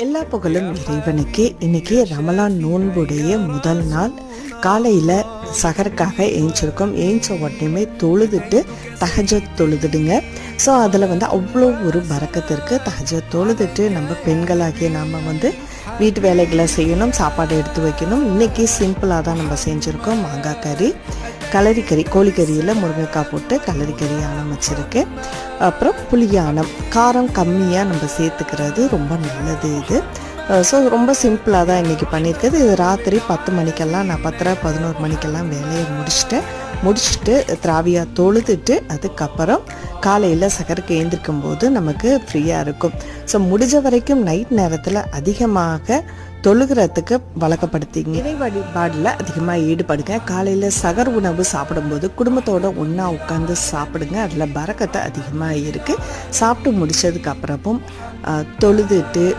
எல்லா புகழும் இறைவனுக்கு. இன்னைக்கு ரமலான் நோன்புடைய முதல் நாள். காலையில் சகருக்காக ஏஞ்சிருக்கோம். ஏஞ்ச உடனே தொழுதுட்டு தஹஜத் தொழுதுடுங்க. ஸோ அதில் அவ்வளோ ஒரு பரக்கத்து இருக்குது. தஹஜத் தொழுதுட்டு நம்ம பெண்களாகிய நாம் வீட்டு வேலைகளை செய்யணும், சாப்பாடு எடுத்து வைக்கணும். இன்றைக்கி சிம்பிளாக தான் நம்ம செஞ்சுருக்கோம். மாங்காய் கறி, கலரிக்கறி, கோழிக்கறியில் முருங்கைக்காய் போட்டு கலரிக்கறி ஆணம் வச்சுருக்கேன். அப்புறம் புளியானம், காரம் கம்மியாக நம்ம சேர்த்துக்கிறது ரொம்ப நல்லது இது. ஸோ ரொம்ப சிம்பிளாக தான் இன்றைக்கி பண்ணியிருக்குது. இது ராத்திரி 10 மணிக்கெல்லாம், நான் 10:11 மணிக்கெல்லாம் வேலையை முடிச்சுட்டு திராவியாக தொழுதுட்டு அதுக்கப்புறம் காலையில் சகருக்கு எழுந்திருக்கும் போது நமக்கு ஃப்ரீயாக இருக்கும். ஸோ முடிஞ்ச வரைக்கும் நைட் நேரத்தில் அதிகமாக தொழுகிறதுக்கு வழக்கப்படுத்திங்க. இறை வழிபாடில் அதிகமாக ஈடுபடுங்க. காலையில் சகர் உணவு சாப்பிடும்போது குடும்பத்தோடு ஒன்றா உட்காந்து சாப்பிடுங்க. அதில் பரக்கத்தை அதிகமாக இருக்குது. சாப்பிட்டு முடித்ததுக்கு அப்புறமும் தொழுதுட்டு